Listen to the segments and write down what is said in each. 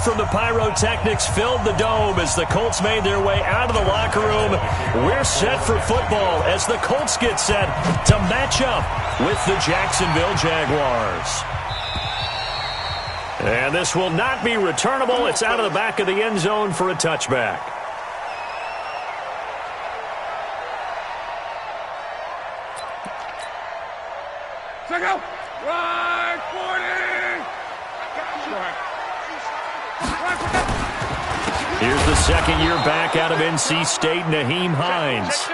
from the pyrotechnics filled the dome as the Colts made their way out of the locker room. We're set for football as the Colts get set to match up with the Jacksonville Jaguars. And this will not be returnable. It's out of the back of the end zone for a touchback. Check out. Right, 40. Here's the second-year back out of NC State, Naheem Hines.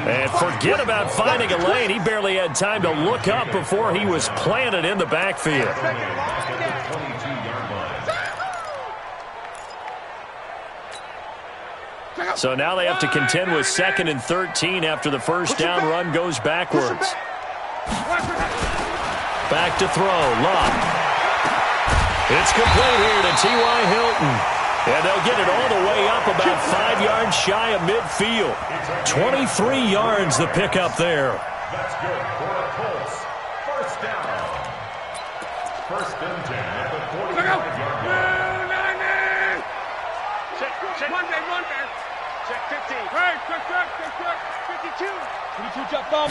And forget about finding a lane. He barely had time to look up before he was planted in the backfield. So now they have to contend with 2nd and 13 after the first down run goes backwards. Back to throw, Luck. It's complete here to T.Y. Hilton. And they'll get it all the way up about 5 yards shy of midfield. 23 yards the pickup there. That's good for the Colts. First down. First and 10 at the 45-yard line. Check. Monday. Check 15. Hey, check. 52. 22 jump ball.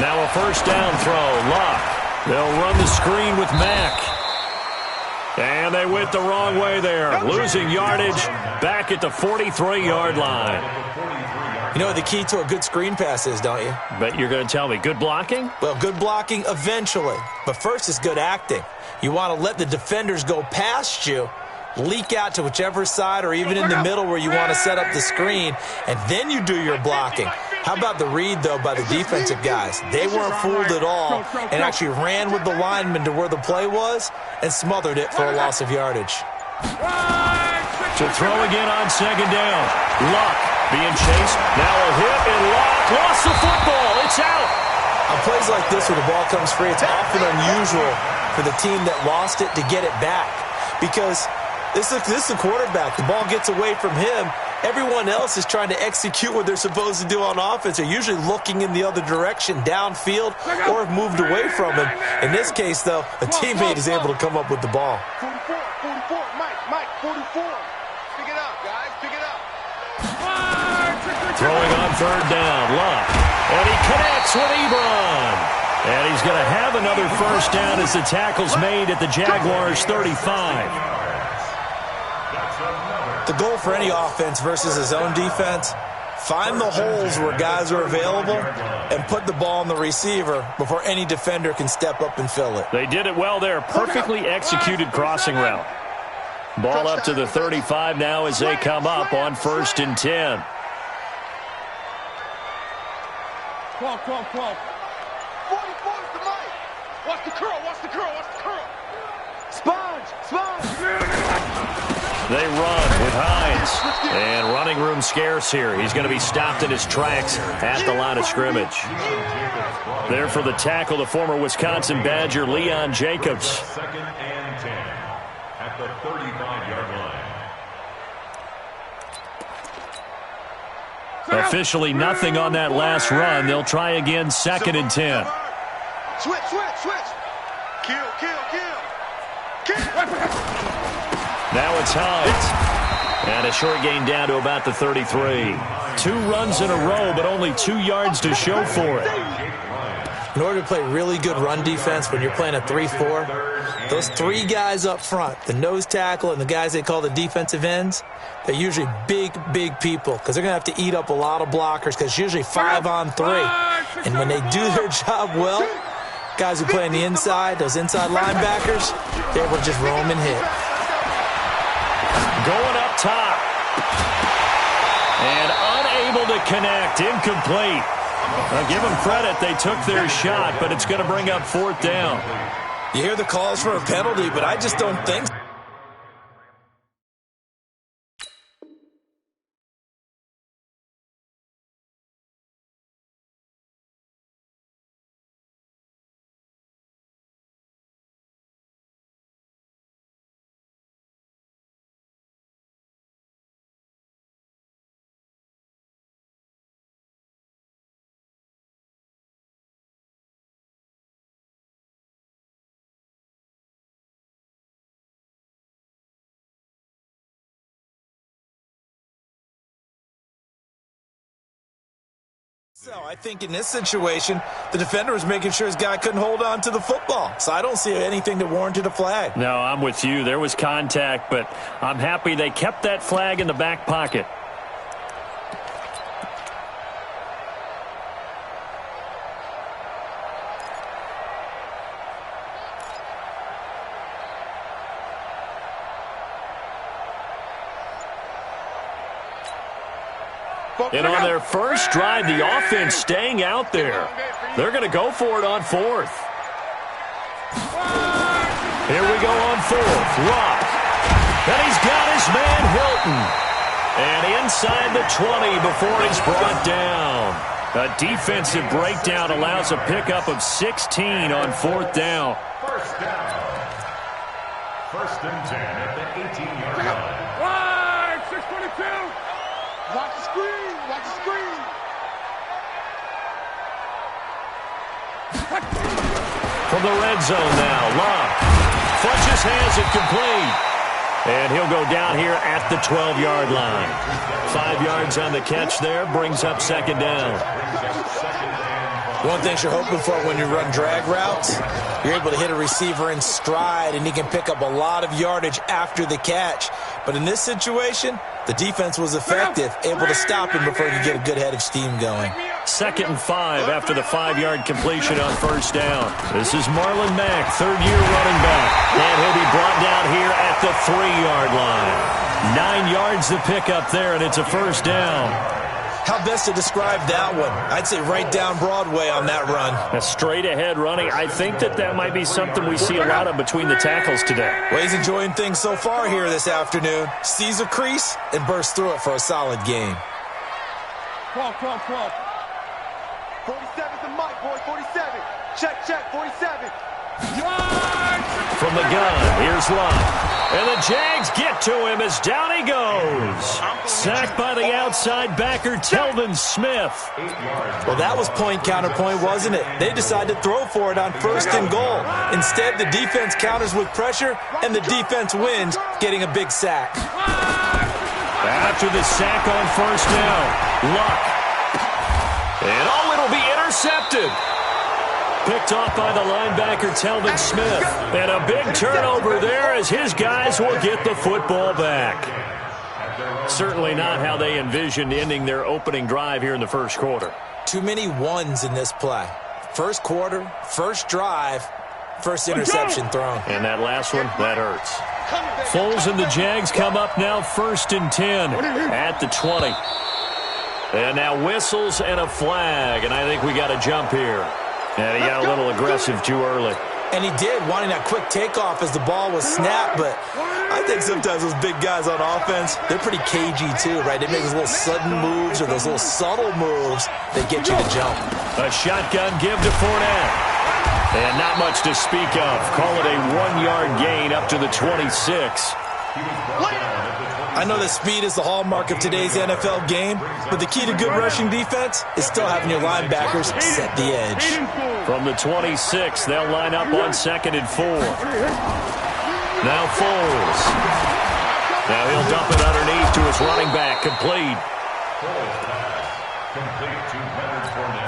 Now a first down throw, Luck. They'll run the screen with Mack. And they went the wrong way there. Losing yardage back at the 43-yard line. You know what the key to a good screen pass is, don't you? But you're going to tell me, good blocking? Well, good blocking eventually. But first is good acting. You want to let the defenders go past you, leak out to whichever side or even in the middle where you want to set up the screen, and then you do your blocking. How about the read, though, by the defensive guys? They weren't fooled at all and actually ran with the lineman to where the play was and smothered it for a loss of yardage. To throw again on second down. Luck being chased. Now a hit and Luck lost the football. It's out. On plays like this where the ball comes free, it's often unusual for the team that lost it to get it back because this is the quarterback. The ball gets away from him. Everyone else is trying to execute what they're supposed to do on offense. They're usually looking in the other direction, downfield, or have moved away from him. In this case, though, a teammate is able to come up with the ball. 44, Mike, 44. Pick it up, guys, pick it up. Throwing on third down, Luck. And he connects with Ebron. And he's going to have another first down as the tackle's made at the Jaguars' 35. The goal for any offense versus his own defense, find the holes where guys are available and put the ball on the receiver before any defender can step up and fill it. They did it well there. Perfectly executed crossing route. Ball up to the 35 now as they come up on 1st and 10. Come on. 44 is the mic. Watch the curl. Sponge. They run with Hines. And running room scarce here. He's going to be stopped in his tracks at the line of scrimmage. There for the tackle, the former Wisconsin Badger, Leon Jacobs. 2nd and 10 at the 35-yard line. Officially nothing on that last run. They'll try again 2nd and 10. Switch. Kill. Now it's Hines. And a short gain down to about the 33. 2 runs in a row, but only 2 yards to show for it. In order to play really good run defense when you're playing a 3-4, those 3 guys up front, the nose tackle and the guys they call the defensive ends, they're usually big people because they're going to have to eat up a lot of blockers because it's usually 5 on 3. And when they do their job well, guys who play on the inside, those inside linebackers, they're able to just roam and hit. Going up top. And unable to connect. Incomplete. I'll give them credit. They took their shot, but it's going to bring up 4th down. You hear the calls for a penalty, but I just don't think so. So I think in this situation, the defender was making sure his guy couldn't hold on to the football. So I don't see anything that warranted a flag. No, I'm with you. There was contact, but I'm happy they kept that flag in the back pocket. And on their first drive, the offense staying out there. They're going to go for it on fourth. Here we go on fourth. Luck. And he's got his man Hilton. And inside the 20 before he's brought down. A defensive breakdown allows a pickup of 16 on fourth down. First down. First and 10 at the 18-yard line. Wide, 622. Watch the screen. Watch the screen. From the red zone now, Luck flushes hands it complete. And he'll go down here at the 12-yard line. 5 yards on the catch there, brings up second down. One thing you're hoping for when you run drag routes, you're able to hit a receiver in stride, and he can pick up a lot of yardage after the catch. But in this situation, the defense was effective, able to stop him before he could get a good head of steam going. 2nd and 5 after the 5-yard completion on first down. This is Marlon Mack, third-year running back. And he'll be brought down here at the 3-yard line. 9 yards to pick up there, and it's a first down. How best to describe that one? I'd say right down Broadway on that run. A straight-ahead running. I think that might be something we see a lot of between the tackles today. Well, he's enjoying things so far here this afternoon. Sees a crease and bursts through it for a solid game. 47's the mic, boy. 47. Check, 47. From the gun, here's Luck. And the Jags get to him as down he goes. Sacked by the outside backer, Telvin Smith. Well, that was point counterpoint, wasn't it? They decided to throw for it on first and goal. Instead, the defense counters with pressure, and the defense wins, getting a big sack. After the sack on first down, Luck. And it'll be intercepted. Picked off by the linebacker, Telvin Smith. And a big turnover there as his guys will get the football back. Certainly not how they envisioned ending their opening drive here in the first quarter. Too many ones in this play. First quarter, first drive, first interception thrown. And that last one, that hurts. Foles and the Jags come up now 1st and 10 at the 20. And now whistles and a flag, and I think we got a jump here. And he got a little aggressive too early. And he did, wanting that quick takeoff as the ball was snapped. But I think sometimes those big guys on offense, they're pretty cagey too, right? They make those little sudden moves or those little subtle moves that get you to jump. A shotgun give to Fournette. And not much to speak of. Call it a 1-yard gain up to the 26. I know that speed is the hallmark of today's NFL game, but the key to good rushing defense is still having your linebackers set the edge. From the 26, they'll line up on 2nd and 4. Now Foles. Now he'll dump it underneath to his running back, complete.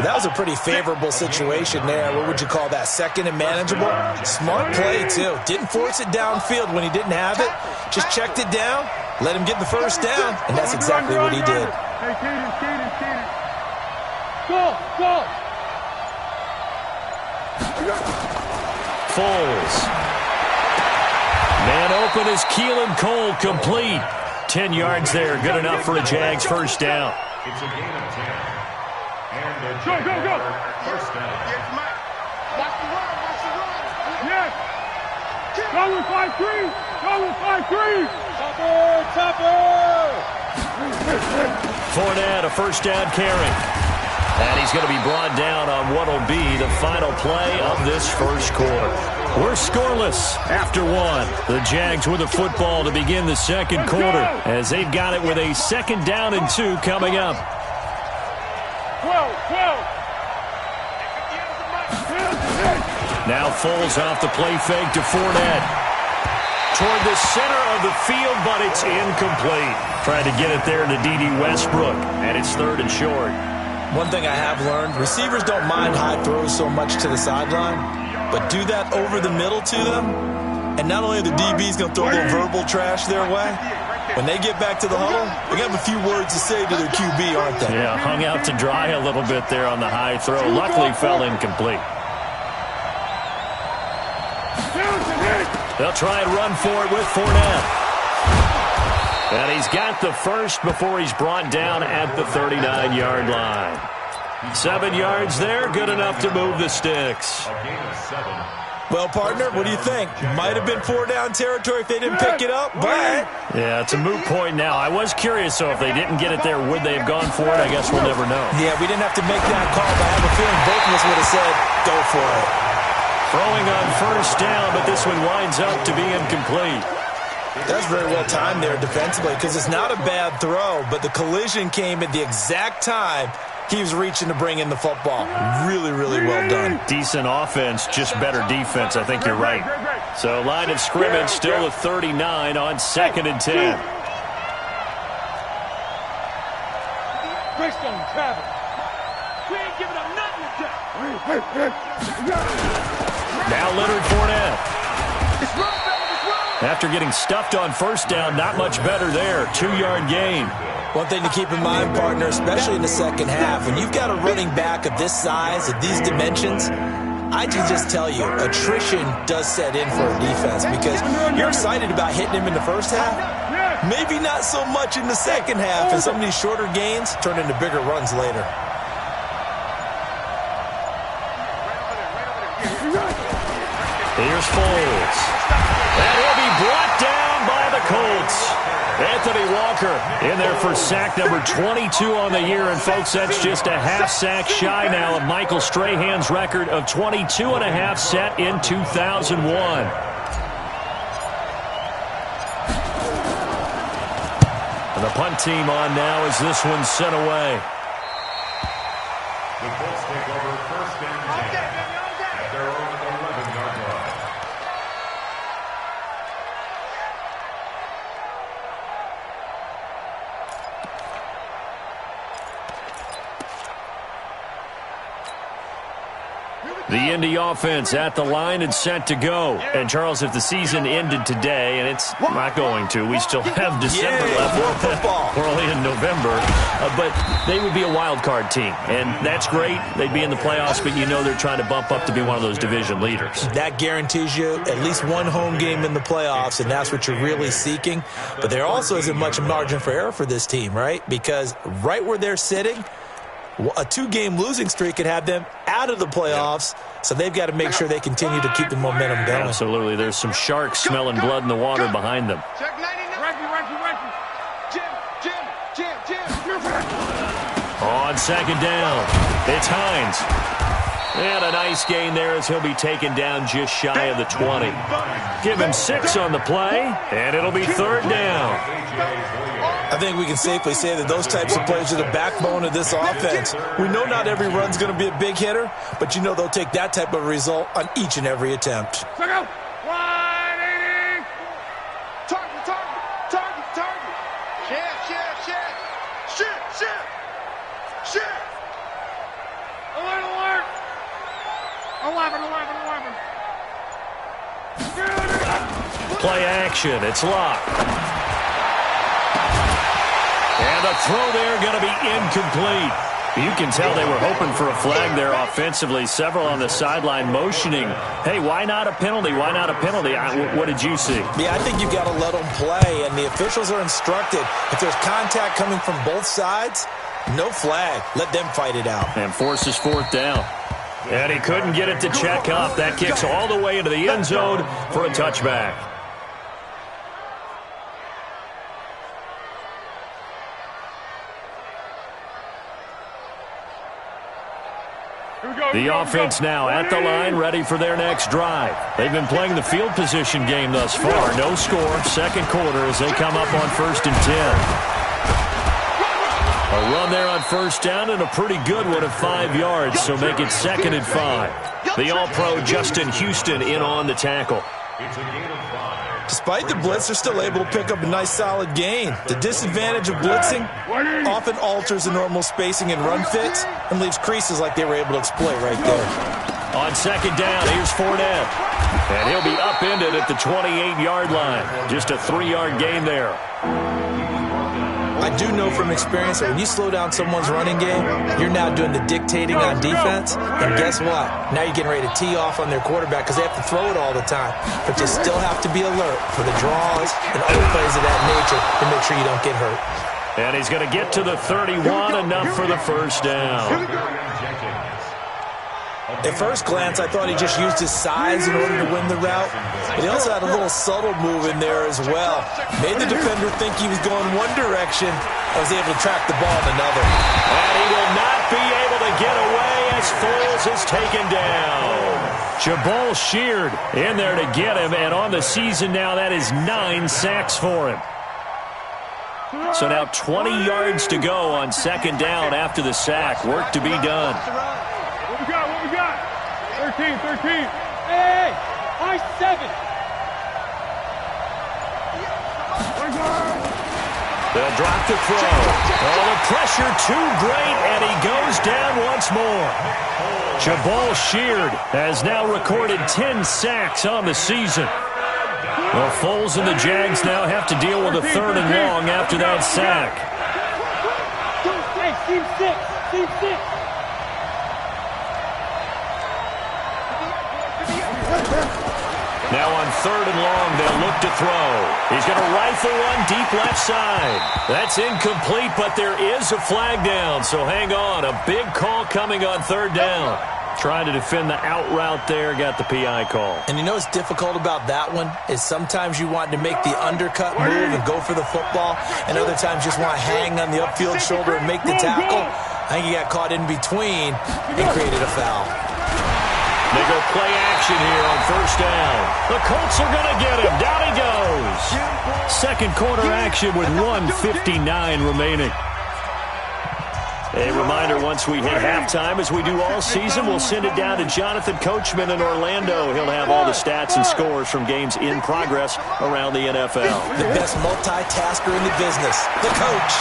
That was a pretty favorable situation there. What would you call that? 2nd and manageable? Smart play, too. Didn't force it downfield when he didn't have it. Just checked it down, let him get the first down, and that's exactly what he did. Foles. Man open is Keelan Cole, complete. 10 yards there, good enough for a Jags first down. It's a gain of 10. And the Go. first down. Watch the run. Yes. Go with 5-3. Chopper. Fournette, a first down carry. And he's going to be brought down on what will be the final play of this first quarter. We're scoreless after one. The Jags with the football to begin the second quarter as they've got it with a 2nd down and 2 coming up. 12. Now Foles off the play fake to Fournette. Toward the center of the field, but it's incomplete. Trying to get it there to D.D. Westbrook, and it's 3rd and short. One thing I have learned, receivers don't mind high throws so much to the sideline, but do that over the middle to them, and not only are the DBs going to throw a little verbal trash their way, when they get back to the huddle, they have a few words to say to their QB, aren't they? Yeah, hung out to dry a little bit there on the high throw. Luckily fell incomplete. They'll try and run for it with Fournette. And he's got the first before he's brought down at the 39-yard line. 7 yards there, good enough to move the sticks. Well, partner, what do you think? Might have been 4-down territory if they didn't pick it up, but... Yeah, it's a moot point now. I was curious, so if they didn't get it there, would they have gone for it? I guess we'll never know. Yeah, we didn't have to make that call, but I have a feeling both of us would have said, go for it. Throwing on first down, but this one winds up to be incomplete. That's very well timed there defensively because it's not a bad throw, but the collision came at the exact time he was reaching to bring in the football. Really, really well done. Decent offense, just better defense. I think you're right. So line of scrimmage still a 39 on 2nd and 10. Great stone, Travis. We ain't giving up nothing to Now Leonard Fournette. After getting stuffed on first down, not much better there. 2-yard gain. One thing to keep in mind, partner, especially in the second half, when you've got a running back of this size, of these dimensions, I can just tell you, attrition does set in for a defense because you're excited about hitting him in the first half. Maybe not so much in the second half, and some of these shorter gains turn into bigger runs later. Here's Foles. And he'll be brought down by the Colts. Anthony Walker in there for sack number 22 on the year. And, folks, that's just a half sack shy now of Michael Strahan's record of 22.5 set in 2001. And the punt team on now as this one's sent away. The Colts take over 1st and 10 at their own 11-yard line. The Indy offense at the line and set to go. And, Charles, if the season ended today, and it's not going to, we still have December left. More football. We're only in November. But they would be a wild card team. And that's great. They'd be in the playoffs, but you know they're trying to bump up to be one of those division leaders. That guarantees you at least one home game in the playoffs, and that's what you're really seeking. But there also isn't much margin for error for this team, right? Because right where they're sitting, a 2-game losing streak could have them out of the playoffs, so they've got to make sure they continue to keep the momentum going. Absolutely. There's some sharks smelling blood in the water behind them. Check 99. Jim. On 2nd down, it's Hines. And a nice gain there as he'll be taken down just shy of the 20. Give him 6 on the play, and it'll be 3rd down. I think we can safely say that those types of plays are the backbone of this offense. We know not every run's going to be a big hitter, but you know they'll take that type of result on each and every attempt. Go. 180. Target. Shit. Alert. 11. Play action. It's locked. And the throw there going to be incomplete. You can tell they were hoping for a flag there offensively. Several on the sideline motioning, hey, why not a penalty? What did you see? Yeah, I think you've got to let them play, and the officials are instructed. If there's contact coming from both sides, no flag. Let them fight it out. And forces 4th down. And he couldn't get it to check up. That kicks all the way into the end zone for a touchback. The offense now at the line, ready for their next drive. They've been playing the field position game thus far. No score, 2nd quarter as they come up on 1st and 10. A run there on 1st down and a pretty good one of 5 yards, so make it 2nd and 5. The All-Pro Justin Houston in on the tackle. It's a gain of 5. Despite the blitz, they're still able to pick up a nice solid gain. The disadvantage of blitzing often alters the normal spacing and run fits and leaves creases like they were able to exploit right there. On second down, here's Fournette. And he'll be upended at the 28-yard line. Just a 3-yard gain there. I do know from experience that when you slow down someone's running game, you're now doing the dictating on defense. And guess what? Now you're getting ready to tee off on their quarterback because they have to throw it all the time. But you still have to be alert for the draws and other plays of that nature to make sure you don't get hurt. And he's going to get to the 31, enough for the first down. At first glance, I thought he just used his size in order to win the route, but he also had a little subtle move in there as well. Made the defender think he was going one direction, and was able to track the ball in another. And he will not be able to get away as Foles is taken down. Jabal Sheard in there to get him, and on the season now, that is 9 sacks for him. So now 20 yards to go on second down after the sack. Work to be done. What we got? 13. Hey, I 7. They'll drop the throw. Oh, the pressure too great, and he goes down once more. Jabal Sheard has now recorded 10 sacks on the season. Well, Foles and the Jags now have to deal with a 3rd and long after that sack. Hey, team 6. Now on 3rd and long, they'll look to throw. He's going to rifle one deep left side. That's incomplete, but there is a flag down, so hang on. A big call coming on 3rd down. Trying to defend the out route there, got the PI call. And you know what's difficult about that one is sometimes you want to make the undercut move and go for the football, and other times just want to hang on the upfield shoulder and make the tackle. I think he got caught in between and created a foul. They go play action here on 1st down. The Colts are going to get him. Down he goes. Second quarter action with 1:59 remaining. A reminder, once we hit halftime, as we do all season, we'll send it down to Jonathan Coachman in Orlando. He'll have all the stats and scores from games in progress around the NFL. The best multitasker in the business, the coach.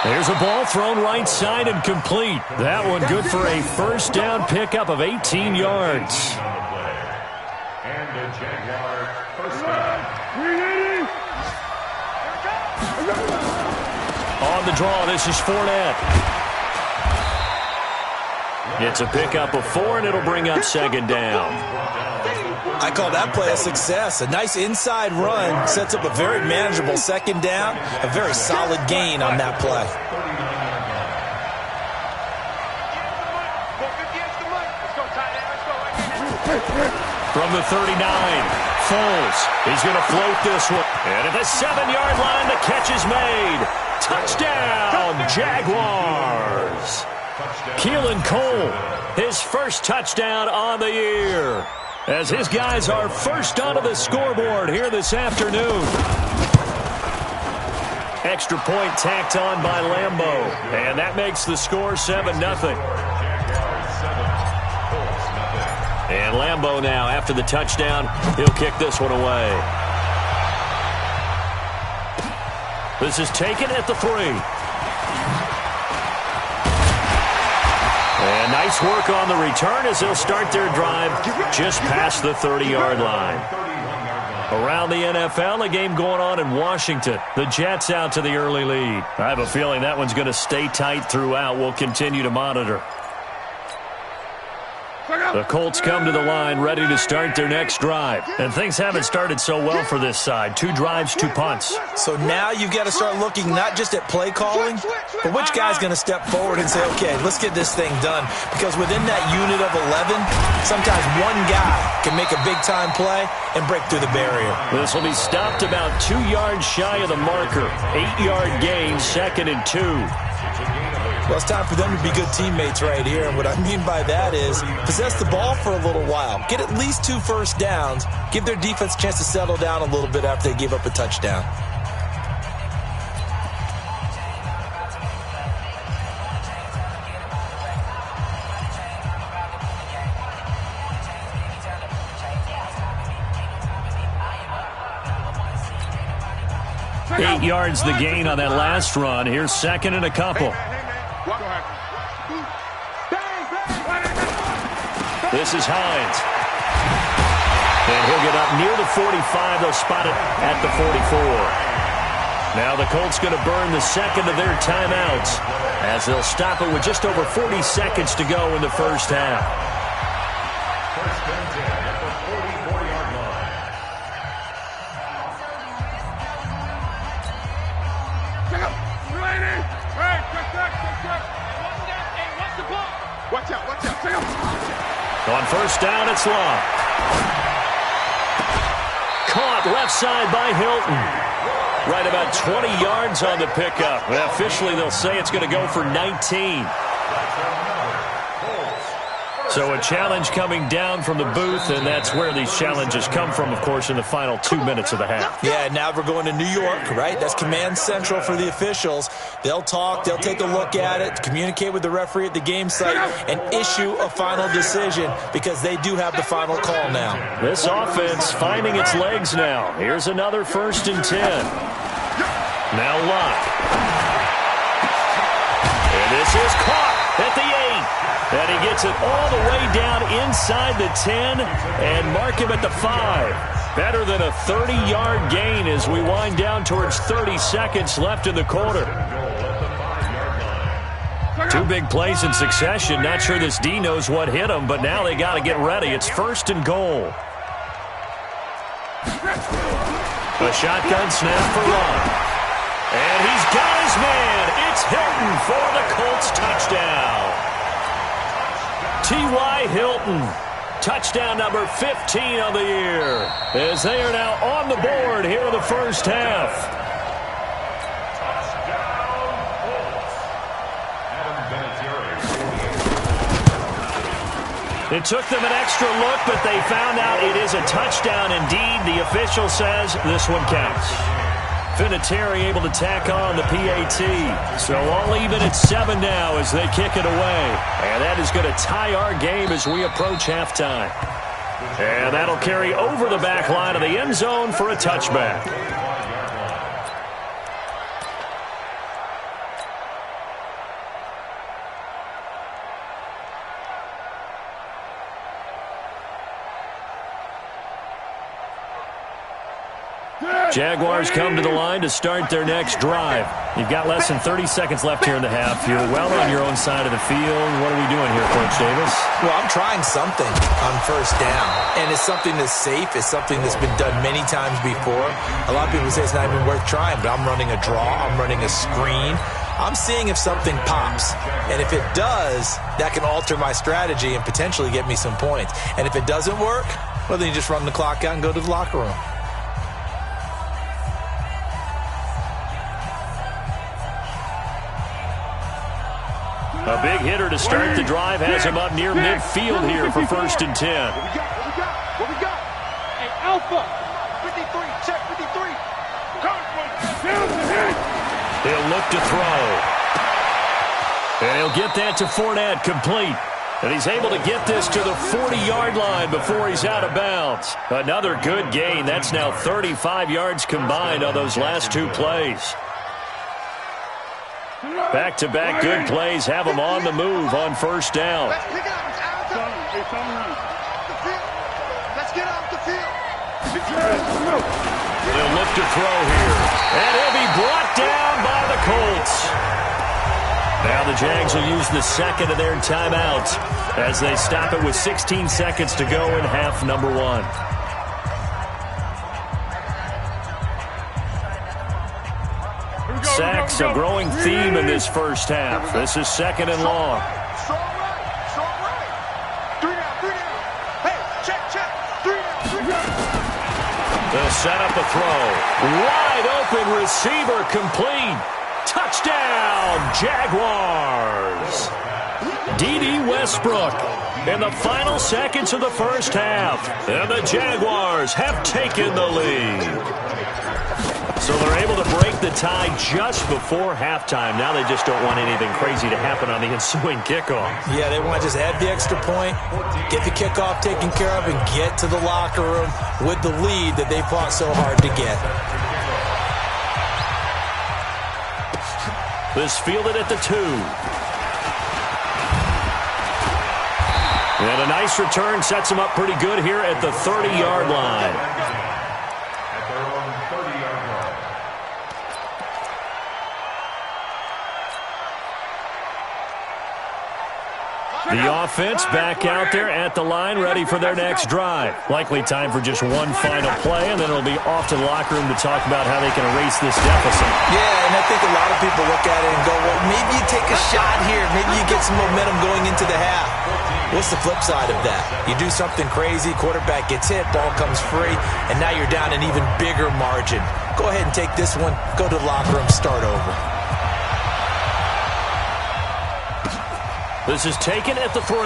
There's a ball thrown right side and complete. That one good for a 1st down pickup of 18 yards. And the Jaguar 1st down. On the draw, this is Fournette. It's a pickup of 4, and it'll bring up 2nd down. I call that play a success. A nice inside run sets up a very manageable 2nd down. A very solid gain on that play. From the 39, Foles. He's going to float this one. And at the 7-yard line, the catch is made. Touchdown, Jaguars. Keelan Cole, his first touchdown on the year, as his guys are first onto the scoreboard here this afternoon. Extra point tacked on by Lambeau, and that makes the score 7-0. And Lambeau now, after the touchdown, he'll kick this one away. This is taken at the 3. And nice work on the return as they'll start their drive just past the 30-yard line. Around the NFL, a game going on in Washington. The Jets out to the early lead. I have a feeling that one's going to stay tight throughout. We'll continue to monitor. The Colts come to the line ready to start their next drive. And things haven't started so well for this side. 2 drives, 2 punts. So now you've got to start looking not just at play calling, but which guy's going to step forward and say, okay, let's get this thing done. Because within that unit of 11, sometimes one guy can make a big-time play and break through the barrier. This will be stopped about 2 yards shy of the marker. 8-yard gain, 2nd and 2. Well, it's time for them to be good teammates right here. And what I mean by that is possess the ball for a little while. Get at least 2 first downs. Give their defense a chance to settle down a little bit after they give up a touchdown. 8 yards the gain on that last run. Here's second and a couple. This is Hines. And he'll get up near the 45. They'll spot it at the 44. Now the Colts going to burn the second of their timeouts as they'll stop it with just over 40 seconds to go in the first half. First and 10 at the 44-yard line. Watch out, watch out. On first down, it's Long. Caught left side by Hilton. Right about 20 yards on the pickup. Well, officially, they'll say it's going to go for 19. So a challenge coming down from the booth, and that's where these challenges come from, of course, in the final 2 minutes of the half. Yeah, now we're going to New York, right? That's command central for the officials. They'll talk, they'll take a look at it, communicate with the referee at the game site, and issue a final decision because they do have the final call now. This offense finding its legs now. Here's another 1st and 10. Now Locke. And this is caught at the 8. And he gets it all the way down inside the 10 and mark him at the 5. Better than a 30-yard gain as we wind down towards 30 seconds left in the quarter. 2 big plays in succession. Not sure this D knows what hit him, but now they got to get ready. It's 1st and goal. A shotgun snap for Long. And he's got his man. It's Hilton for the Colts touchdown. T.Y. Hilton, touchdown number 15 on the year, as they are now on the board here in the first half. It took them an extra look, but they found out it is a touchdown indeed. The official says this one counts. Vinatieri able to tack on the PAT. So all even at 7 now as they kick it away. And that is going to tie our game as we approach halftime. And that'll carry over the back line of the end zone for a touchback. Jaguars come to the line to start their next drive. You've got less than 30 seconds left here in the half. You're well on your own side of the field. What are we doing here, Coach Davis? Well, I'm trying something on first down, and it's something that's safe. It's something that's been done many times before. A lot of people say it's not even worth trying, but I'm running a draw. I'm running a screen. I'm seeing if something pops, and if it does, that can alter my strategy and potentially get me some points. And if it doesn't work, well, then you just run the clock out and go to the locker room. A big hitter to start the drive has him up near midfield here for 1st and 10. What we got? Hey, Alpha. 53, check 53. He'll look to throw. And he'll get that to Fournette, complete. And he's able to get this to the 40-yard line before he's out of bounds. Another good gain. That's now 35 yards combined on those last 2 plays. Back-to-back good plays have them on the move on first down. Let's pick it up. It's out of Let's get off the field. They'll look to throw here. And he'll be brought down by the Colts. Now the Jags will use the second of their timeouts as they stop it with 16 seconds to go in half number 1. Sacks, a growing theme in this first half. This is 2nd and long. Strong right. 3 down. Hey, check. 3 down. They'll set up a throw. Wide open receiver complete. Touchdown, Jaguars. D.D. Westbrook in the final seconds of the first half. And the Jaguars have taken the lead. So they're able to break the tie just before halftime. Now they just don't want anything crazy to happen on the ensuing kickoff. Yeah, they want to just add the extra point, get the kickoff taken care of, and get to the locker room with the lead that they fought so hard to get. This fielded at the 2. And a nice return sets him up pretty good here at the 30-yard line. At their own 30-yard line. The offense back out there at the line, ready for their next drive. Likely time for just one final play, and then it'll be off to the locker room to talk about how they can erase this deficit. Yeah, and I think a lot of people look at it and go, well, maybe you take a shot here. Maybe you get some momentum going into the half. What's the flip side of that? You do something crazy, quarterback gets hit, ball comes free, and now you're down an even bigger margin. Go ahead and take this one, go to the locker room, start over. This is taken at the 3.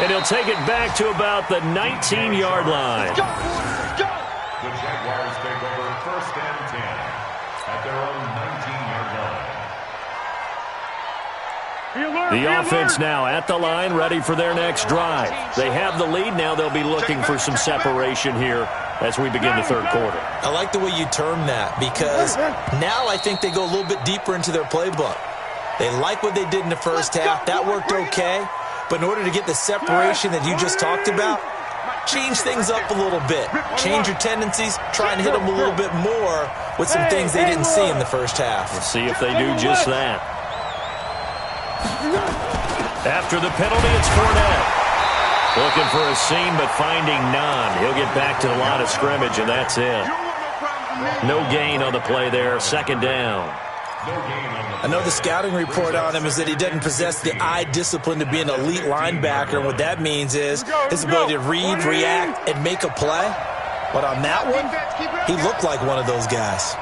And he'll take it back to about the 19-yard line. The Jaguars take over 1st and 10 at their own 19-yard line. The offense now at the line, ready for their next drive. They have the lead. Now they'll be looking for some separation here as we begin the third quarter. I like the way you term that, because now I think they go a little bit deeper into their playbook. They like what they did in the first half. That worked okay. But in order to get the separation that you just talked about, change things up a little bit. Change your tendencies. Try and hit them a little bit more with some things they didn't see in the first half. We'll see if they do just that. After the penalty, it's Fournette. Looking for a seam, but finding none. He'll get back to the line of scrimmage, and that's it. No gain on the play there. 2nd down. I know the scouting report on him is that he doesn't possess the eye discipline to be an elite linebacker. And what that means is his ability to read, react, and make a play. But on that one, he looked like one of those guys.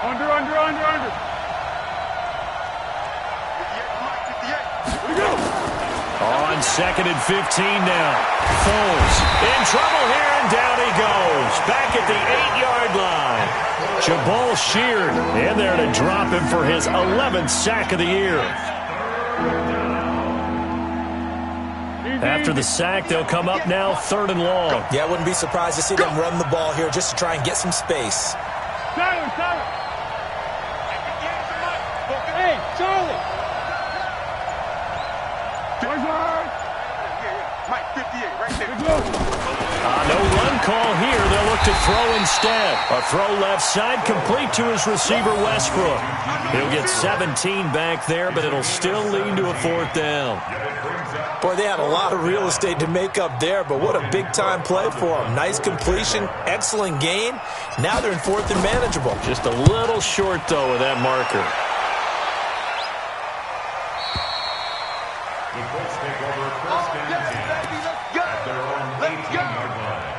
Under. On 2nd and 15 now. Foles in trouble here, and down he goes. Back at the 8-yard line. Jabal sheared in there to drop him for his 11th sack of the year. After the sack, they'll come up now 3rd and long. Yeah, I wouldn't be surprised to see them run the ball here just to try and get some space. Tyler. Hey, Charlie. Mike, 58, right there. No run call here. They'll look to throw instead. A throw left side, complete to his receiver, Westbrook. He'll get 17 back there, but it'll still lead to a 4th down. Boy, they had a lot of real estate to make up there, but what a big-time play for them. Nice completion, excellent gain. Now they're in 4th and manageable. Just a little short, though, of that marker. The Colts take over 1st and 10 at their own 18-yard line.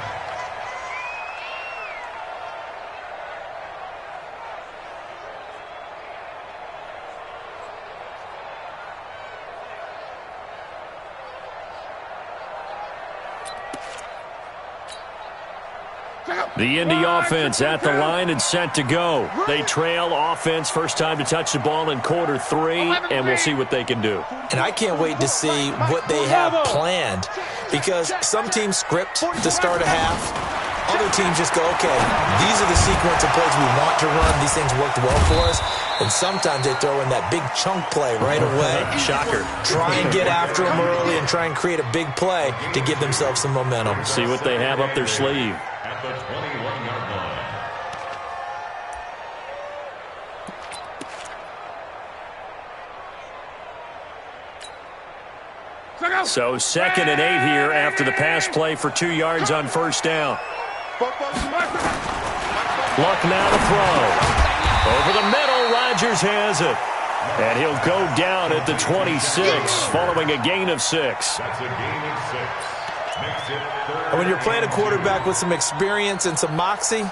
The Indy offense at the line and set to go. They trail offense, first time to touch the ball in quarter 3, and we'll see what they can do. And I can't wait to see what they have planned, because some teams script to start a half. Other teams just go, okay, these are the sequence of plays we want to run. These things worked well for us. And sometimes they throw in that big chunk play right away. Shocker. Try and get after them early and try and create a big play to give themselves some momentum. See what they have up their sleeve. At the 21-yard line. So 2nd and 8 here after the pass play for 2 yards on 1st down. Luck now to throw. Over the middle, Rodgers has it. And he'll go down at the 26 following a gain of 6. That's a gain of 6. Makes it 3rd. And when you're playing a quarterback with some experience and some moxie,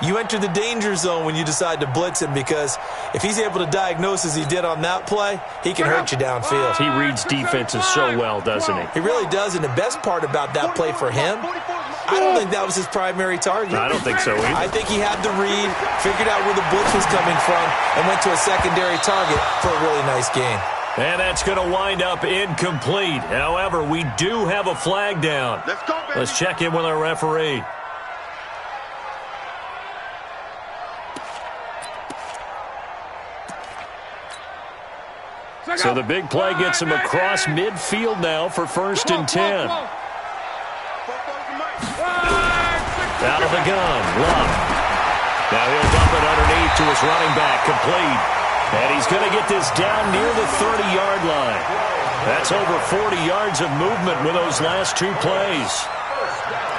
you enter the danger zone when you decide to blitz him, because if he's able to diagnose as he did on that play, he can hurt you downfield. He reads defenses so well, doesn't he? He really does, and the best part about that play for him, I don't think that was his primary target. I don't think so either. I think he had the read, figured out where the blitz was coming from, and went to a secondary target for a really nice gain. And that's going to wind up incomplete. However, we do have a flag down. Let's go, baby. Let's check in with our referee. So the big play gets him across midfield now for 1st and 10. Out of the gun, Love. Now he'll dump it underneath to his running back, complete. And he's going to get this down near the 30-yard line. That's over 40 yards of movement with those last 2 plays. First down.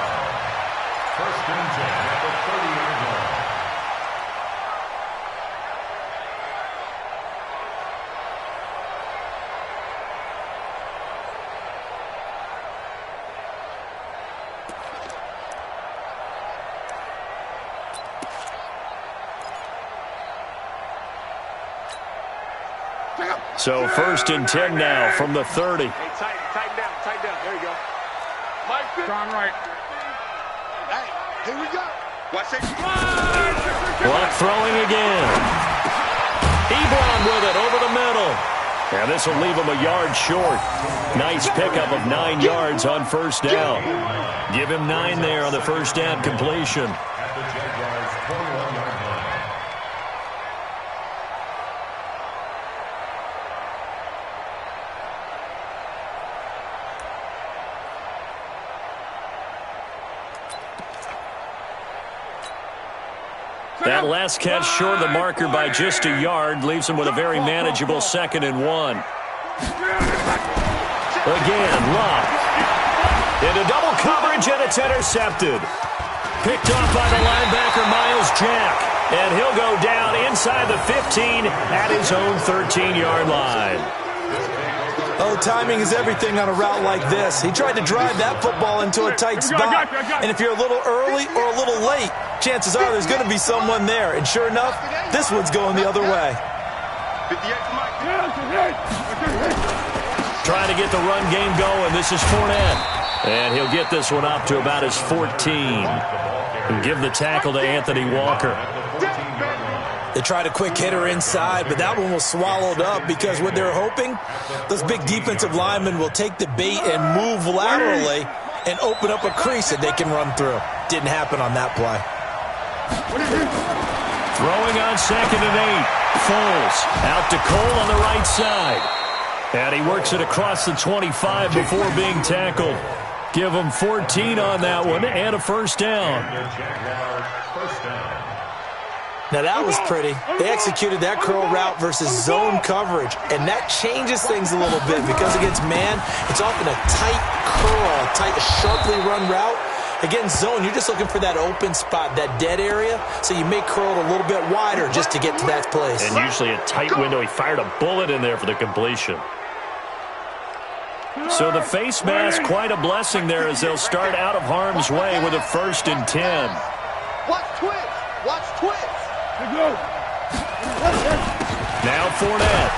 1st and 10 at the 30-yard line. So 1st and 10 now from the 30. Hey, tighten down. There you go. Mike, John right. hey, here we go. Watch it. Block throwing again. Ebron with it over the middle. And this will leave him a yard short. Nice pickup of 9 yards on 1st down. Give him 9 there on the 1st down completion. At the Jaguars' 21-yard line. That last catch short of the marker by just a yard leaves him with a very manageable 2nd and 1. Again, Love. Into double coverage, and it's intercepted. Picked off by the linebacker, Miles Jack. And he'll go down inside the 15 at his own 13-yard line. Oh, timing is everything on a route like this. He tried to drive that football into a tight spot. And if you're a little early or a little late, chances are there's going to be someone there. And sure enough, this one's going the other way. 58 to Mike. Trying to get the run game going. This is Fournette. And he'll get this one up to about his 14. And give the tackle to Anthony Walker. They tried a quick hitter inside, but that one was swallowed up because what they're hoping, those big defensive linemen will take the bait and move laterally and open up a crease that they can run through. Didn't happen on that play. Throwing on 2nd and 8. Foles out to Cole on the right side. And he works it across the 25 before being tackled. Give him 14 on that one and a 1st down. Now that was pretty. They executed that curl route versus zone coverage, and that changes things a little bit because against man, it's often a tight curl, tight, sharply run route. Against zone, you're just looking for that open spot, that dead area, so you may curl it a little bit wider just to get to that place. And usually a tight window. He fired a bullet in there for the completion. So the face mask, quite a blessing there as they'll start out of harm's way with a 1st and 10. Watch twist. Watch twist. Now Fournette.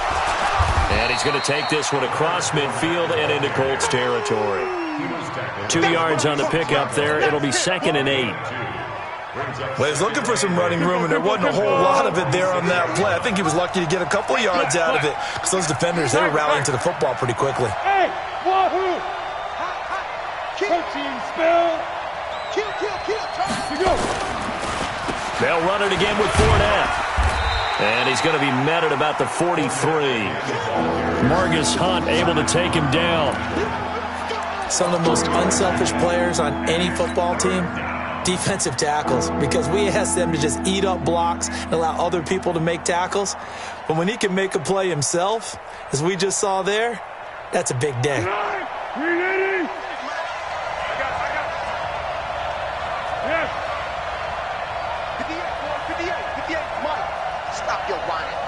And he's going to take this one across midfield and into Colts territory. 2 yards on the pickup there. It'll be 2nd and 8. Well, he was looking for some running room, and there wasn't a whole lot of it there on that play. I think he was lucky to get a couple of yards out of it because those defenders, they were rallying to the football pretty quickly. Hey, wahoo! Coaching spell. Kill. To go. They'll run it again with Fournette. And he's going to be met at about the 43. Margus Hunt able to take him down. Some of the most unselfish players on any football team, defensive tackles, because we ask them to just eat up blocks and allow other people to make tackles. But when he can make a play himself, as we just saw there, that's a big day. Ready? Yes. 58, Mike. Stop your whining.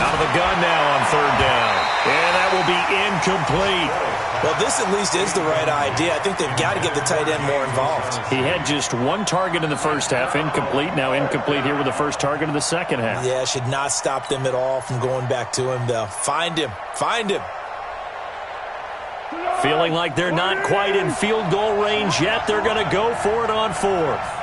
Out of the gun now on 3rd down. And that will be incomplete. Well, this at least is the right idea. I think they've got to get the tight end more involved. He had just 1 target in the first half, incomplete. Now incomplete here with the first target of the second half. Yeah, should not stop them at all from going back to him, though. Find him. Feeling like they're not quite in field goal range yet. They're going to go for it on 4th.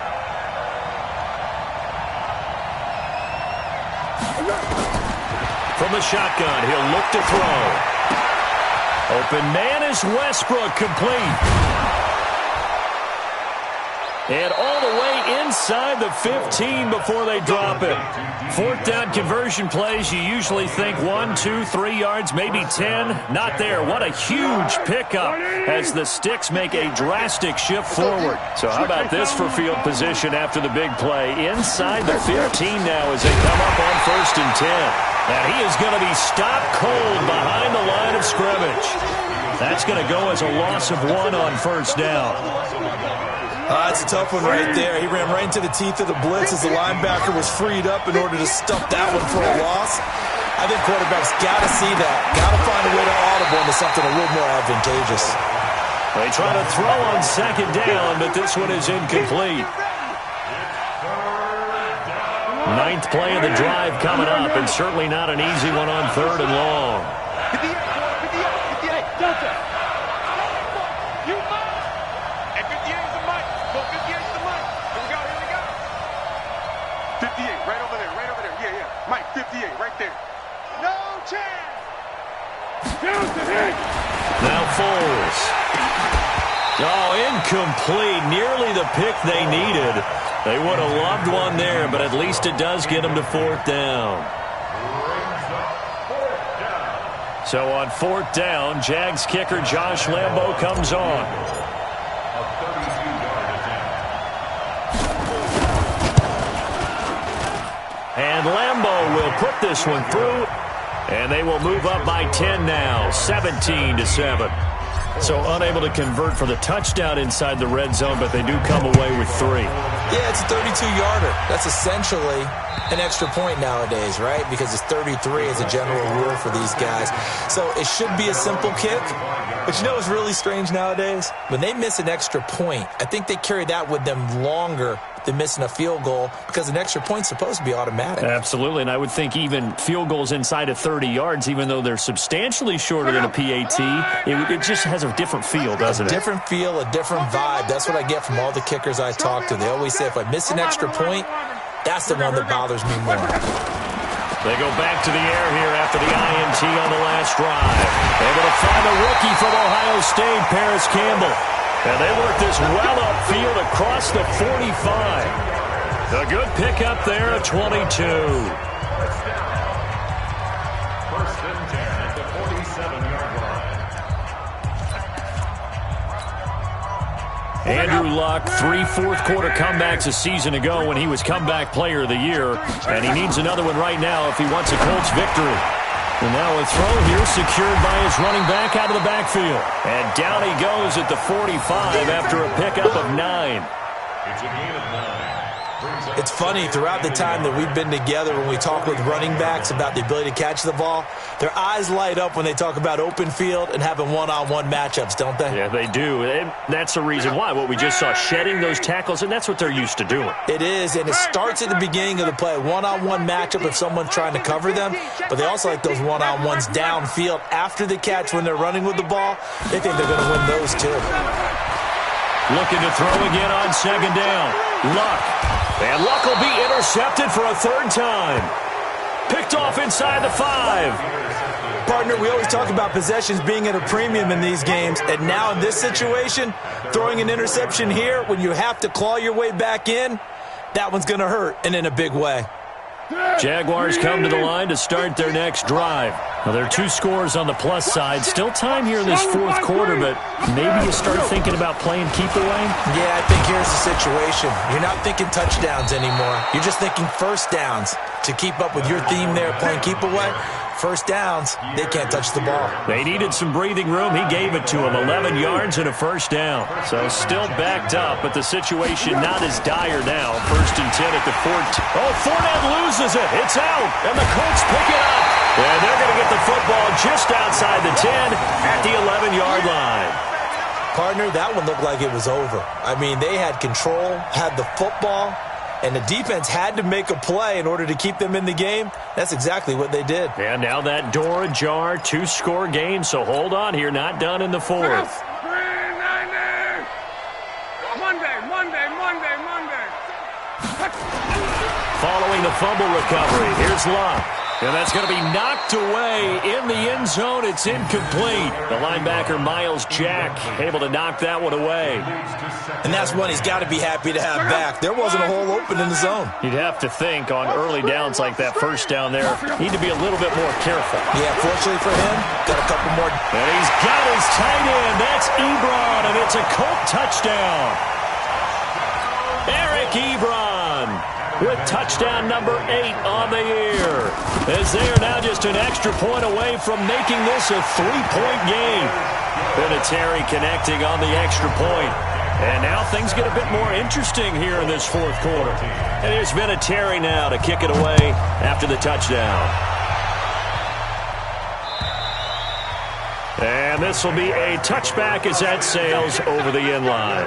From the shotgun, he'll look to throw. Open man is Westbrook, complete. And all the way inside the 15 before they drop it. Fourth down conversion plays, you usually think 1, 2, 3 yards, maybe 10. Not there. What a huge pickup as the Sticks make a drastic shift forward. So how about this for field position after the big play? Inside the 15 now as they come up on 1st and 10. And he is going to be stopped cold behind the line of scrimmage. That's going to go as a loss of 1 on 1st down. That's a tough one right there. He ran right into the teeth of the blitz as the linebacker was freed up in order to stuff that one for a loss. I think quarterbacks got to see that. Got to find a way to audible into something a little more advantageous. They try to throw on 2nd down, but this one is incomplete. 9th play of the drive coming up, and certainly not an easy one on 3rd and long. Now Foles. Oh, incomplete. Nearly the pick they needed. They would have loved one there, but at least it does get them to 4th down. So on 4th down, Jags kicker Josh Lambo comes on. And Lambo will put this one through. And they will move up by 10 now, 17-7. So unable to convert for the touchdown inside the red zone, but they do come away with 3. Yeah, it's a 32-yarder. That's essentially an extra point nowadays, right? Because it's 33 as a general rule for these guys. So it should be a simple kick. But you know what's really strange nowadays? When they miss an extra point, I think they carry that with them longer than missing a field goal because an extra point's supposed to be automatic. Absolutely, and I would think even field goals inside of 30 yards, even though they're substantially shorter than a PAT, it just has a different feel, doesn't it? A different feel, a different vibe. That's what I get from all the kickers I talk to. They always say if I miss an extra point, that's the one that bothers me more. They go back to the air here after the INT on the last drive. Able to find a rookie from Ohio State, Paris Campbell. And they work this well upfield across the 45. A good pickup there at 22. 1st and 10 at the 47-yard line. Andrew Luck, 3 fourth-quarter comebacks a season ago when he was comeback player of the year. And he needs another one right now if he wants a Colts victory. And now a throw here secured by his running back out of the backfield. And down he goes at the 45 after a pickup of 9. It's a gain of 9. It's funny, throughout the time that we've been together when we talk with running backs about the ability to catch the ball, their eyes light up when they talk about open field and having one-on-one matchups, don't they? Yeah, they do. And that's the reason why. What we just saw, shedding those tackles, and that's what they're used to doing. It is, and it starts at the beginning of the play. One-on-one matchup if someone's trying to cover them, but they also like those one-on-ones downfield after the catch when they're running with the ball. They think they're going to win those too. Looking to throw again on 2nd down. Luck. And Luck will be intercepted for a 3rd time. Picked off inside the 5. Partner, we always talk about possessions being at a premium in these games, and now in this situation, throwing an interception here when you have to claw your way back in, that one's going to hurt, and in a big way. Jaguars come to the line to start their next drive. Now, there are 2 scores on the plus side. Still time here in this 4th quarter, but maybe you start thinking about playing keep away? Yeah, I think here's the situation. You're not thinking touchdowns anymore. You're just thinking 1st downs. To keep up with your theme there, playing keep away, 1st downs, they can't touch the ball. They needed some breathing room. He gave it to them. 11 yards and a 1st down. So still backed up, but the situation not as dire now. 1st and 10 at the 14. Oh, Fournette loses it. It's out, and the Colts pick it up. And they're going to get the football just outside the 10 at the 11-yard line. Partner, that one looked like it was over. I mean, they had control, had the football, and the defense had to make a play in order to keep them in the game. That's exactly what they did. And now that door ajar, 2-score game, so hold on here, not done in the 4th. Following the fumble recovery, here's Luck. And that's going to be knocked away in the end zone. It's incomplete. The linebacker, Miles Jack, able to knock that one away. And that's one he's got to be happy to have back. There wasn't a hole open in the zone. You'd have to think on early downs like that first down there, need to be a little bit more careful. Yeah, fortunately for him, got a couple more. And he's got his tight end. That's Ebron, and it's a Colt touchdown. Eric Ebron with touchdown number 8 on the year, as they are now just an extra point away from making this a 3-point game. Vinatieri connecting on the extra point. And now things get a bit more interesting here in this fourth quarter. And here's Vinatieri now to kick it away after the touchdown. And this will be a touchback as that sails over the end line.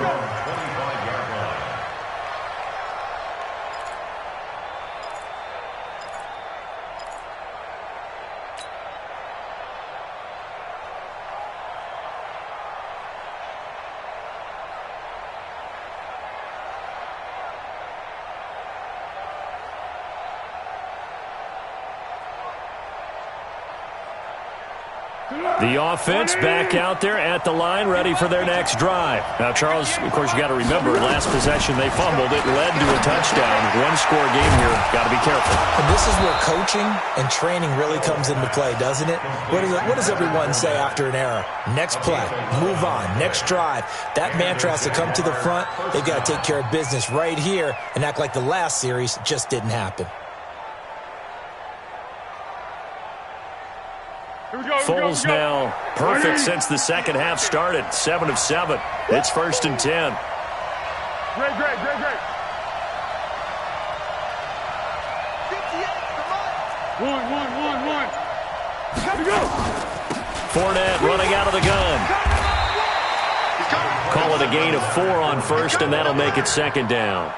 The offense back out there at the line, ready for their next drive. Now, Charles, of course, you got to remember, last possession they fumbled. It led to a touchdown. One-score game here. Got to be careful. And this is where coaching and training really comes into play, doesn't it? What does everyone say after an error? Next play, move on, next drive. That mantra has to come to the front. They've got to take care of business right here and act like the last series just didn't happen. Foles now perfect since the second half started. 7 of 7. It's 1st and 10. Great. 1. Here we go. Fournette running out of the gun. Call it a gain of 4 on first, and that'll make it 2nd down.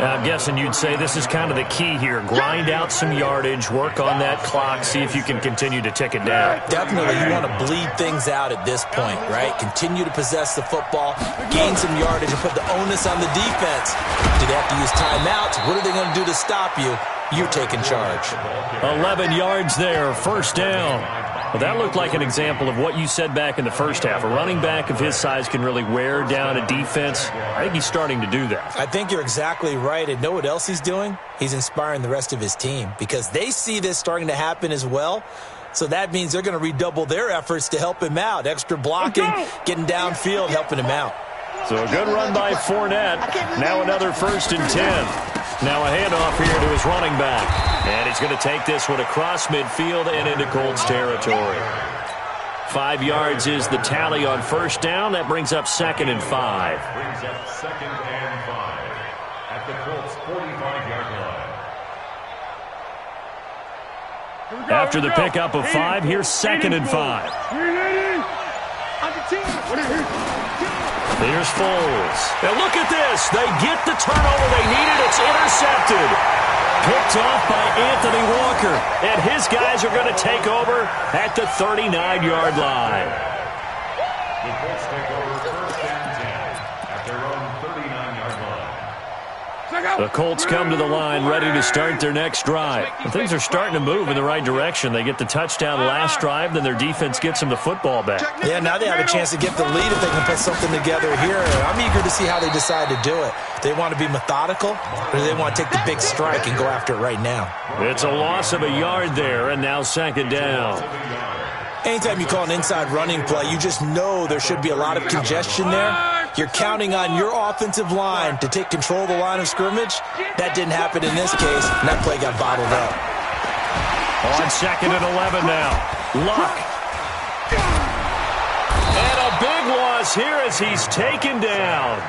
Now, I'm guessing you'd say this is kind of the key here. Grind out some yardage, work on that clock, see if you can continue to tick it down. Definitely, you want to bleed things out at this point, right? Continue to possess the football, gain some yardage, and put the onus on the defense. Do they have to use timeouts? What are they going to do to stop you? You're taking charge. 11 yards there, 1st down. Well, that looked like an example of what you said back in the first half. A running back of his size can really wear down a defense. I think he's starting to do that. I think you're exactly right. And know what else he's doing? He's inspiring the rest of his team because they see this starting to happen as well. So that means they're going to redouble their efforts to help him out. Extra blocking, getting downfield, helping him out. So a good run by Fournette. Now another 1st and 10. Now a handoff here to his running back. And he's going to take this one across midfield and into Colts territory. 5 yards is the tally on 1st down. That brings up 2nd and 5. Brings up 2nd and 5 at the Colts 45-yard line. After the pickup of 5, here's 2nd and 5. Here's Foles. And look at this. They get the turnover they needed. It's intercepted. Picked off by Anthony Walker. And his guys are going to take over at the 39-yard line. The Colts take over 1st and 10 at their own 39-yard line. The Colts come to the line ready to start their next drive. And things are starting to move in the right direction. They get the touchdown last drive, then their defense gets them the football back. Yeah, now they have a chance to get the lead if they can put something together here. I'm eager to see how they decide to do it. Do they want to be methodical, or do they want to take the big strike and go after it right now? It's a loss of a yard there, and now 2nd down. Anytime you call an inside running play, you just know there should be a lot of congestion there. You're counting on your offensive line to take control of the line of scrimmage. That didn't happen in this case, and that play got bottled up. On 2nd and 11 now. Luck. And a big loss here as he's taken down.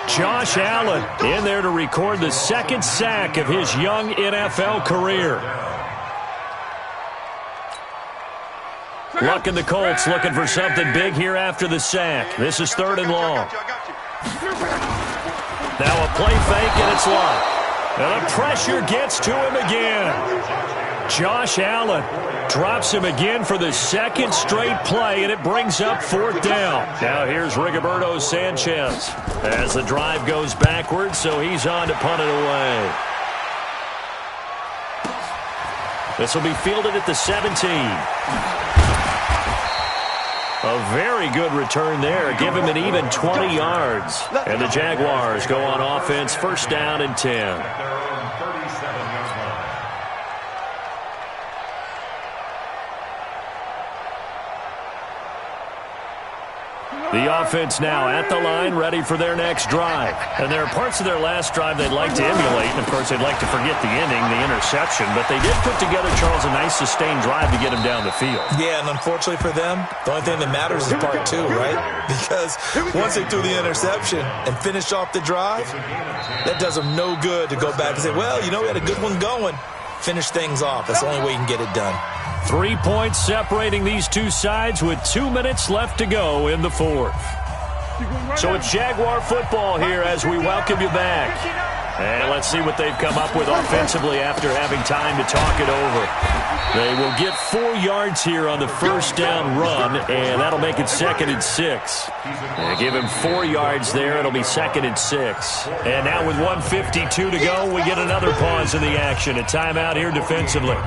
Josh Allen in there to record the 2nd sack of his young NFL career. Luck and the Colts looking for something big here after the sack. This is 3rd and long. Now a play fake, and it's Luck. And the pressure gets to him again. Josh Allen drops him again for the 2nd straight play, and it brings up 4th down. Now here's Rigoberto Sanchez as the drive goes backwards, so he's on to punt it away. This will be fielded at the 17. A very good return there. Give him an even 20 yards. And the Jaguars go on offense, first down and 10. The offense now at the line, ready for their next drive. And there are parts of their last drive they'd like to emulate. And, of course, they'd like to forget the ending, the interception. But they did put together, Charles, a nice sustained drive to get him down the field. Yeah, and unfortunately for them, the only thing that matters is part two, right? Because once they threw the interception and finished off the drive, that does them no good to go back and say, well, you know, we had a good one going. Finish things off. That's the only way you can get it done. 3 points separating these two sides with 2 minutes left to go in the fourth. So it's Jaguar football here as we welcome you back. And let's see what they've come up with offensively after having time to talk it over. They will get 4 yards here on the first down run, and that'll make it 2nd and 6. Give him 4 yards there. It'll be 2nd and 6. And now with 1:52 to go, we get another pause in the action. A timeout here defensively.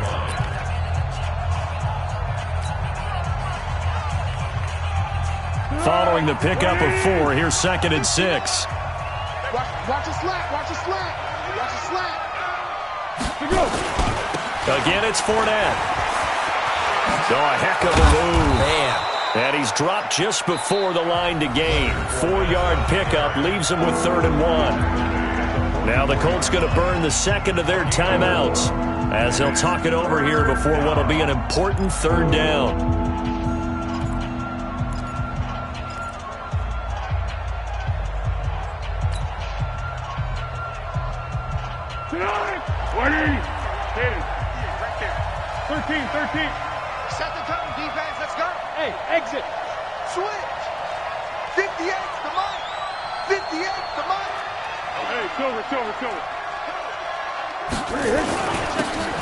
Following the pickup of 4, here's 2nd and 6. Watch a slant. Watch a slant. Watch a slant. Again, it's Fournette. So a heck of a move. Man. And he's dropped just before the line to gain. 4-yard pickup leaves him with 3rd and 1. Now the Colts going to burn the second of their timeouts as they'll talk it over here before what will be an important 3rd down. Right there. 13. Set the tone, defense. Let's go. Hey, exit. Switch. 58's the mic. 58's the mic. Hey, silver.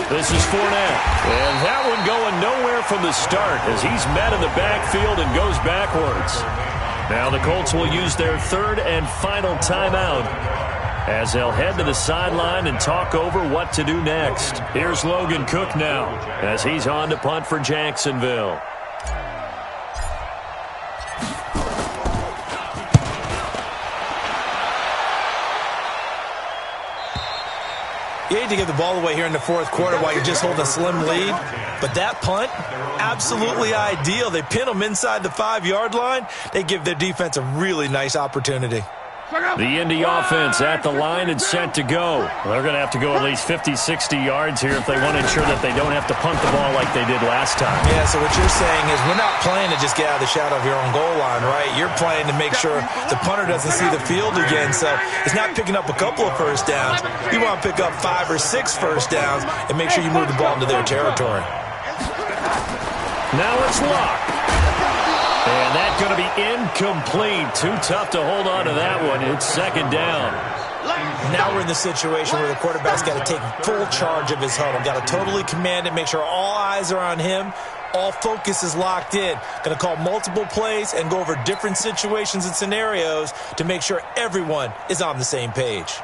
This is Fournette. And that one going nowhere from the start as he's met in the backfield and goes backwards. Now the Colts will use their 3rd and final timeout as they'll head to the sideline and talk over what to do next. Here's Logan Cook now as he's on to punt for Jacksonville. You hate to give the ball away here in the fourth quarter while you're just holding a slim lead. But that punt, absolutely ideal. They pin them inside the 5-yard line. They give their defense a really nice opportunity. The Indy offense at the line and set to go. They're going to have to go at least 50, 60 yards here if they want to ensure that they don't have to punt the ball like they did last time. Yeah, so what you're saying is we're not playing to just get out of the shadow of your own goal line, right? You're playing to make sure the punter doesn't see the field again. So it's not picking up a couple of first downs. You want to pick up 5 or 6 first downs and make sure you move the ball into their territory. Now it's Luck. And that's going to be incomplete. Too tough to hold on to that one. It's 2nd down. Now we're in the situation where the quarterback's got to take full charge of his huddle. Got to totally command it, make sure all eyes are on him. All focus is locked in. Going to call multiple plays and go over different situations and scenarios to make sure everyone is on the same page.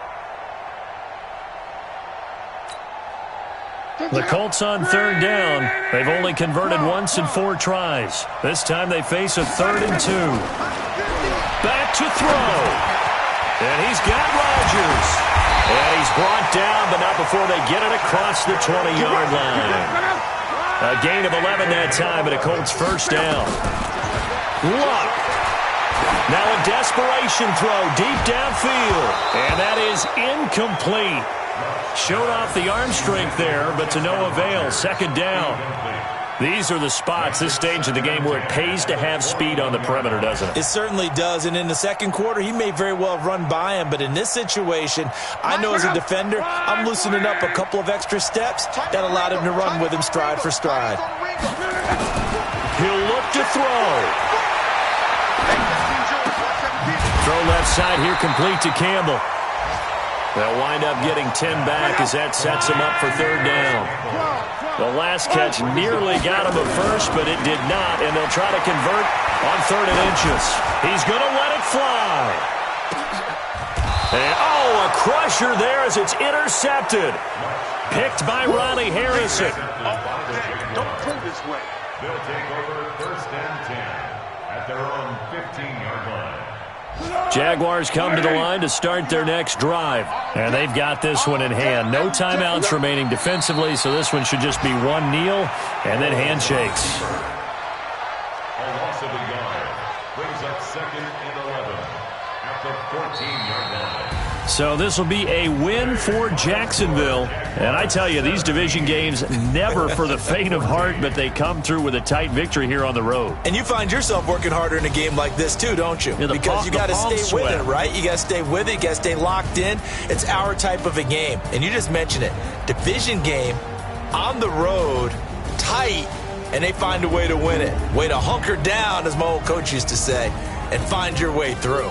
The Colts on 3rd down. They've only converted once in 4 tries. This time they face a 3rd and 2. Back to throw. And he's got Rodgers. And he's brought down, but not before they get it across the 20-yard line. A gain of 11 that time, and a Colts first down. Luck. Now a desperation throw deep downfield. And that is incomplete. Showed off the arm strength there, but to no avail. 2nd down. These are the spots, this stage of the game, where it pays to have speed on the perimeter, doesn't it? It certainly does, and in the second quarter, he may very well run by him, but in this situation, I know as a defender, I'm loosening up a couple of extra steps that allowed him to run with him stride for stride. He'll look to throw. Throw left side here, complete to Campbell. They'll wind up getting 10 back as that sets him up for 3rd down. The last catch nearly got him a first, but it did not, and they'll try to convert on 3rd and inches. He's going to let it fly. And, a crusher there as it's intercepted. Picked by Ronnie Harrison. Don't play this way. They'll take over 1st and 10 at their own 15-yard line. Jaguars come to the line to start their next drive. And they've got this one in hand. No timeouts remaining defensively, so this one should just be one kneel and then handshakes. A loss of a yard brings up 2nd and 11 at the 14-yard line. So this will be a win for Jacksonville. And I tell you, these division games, never for the faint of heart, but they come through with a tight victory here on the road. And you find yourself working harder in a game like this too, don't you? Yeah, because you got to stay with it, right? You got to stay with it. You got to stay locked in. It's our type of a game. And you just mentioned it. Division game, on the road, tight, and they find a way to win it. Way to hunker down, as my old coach used to say, and find your way through.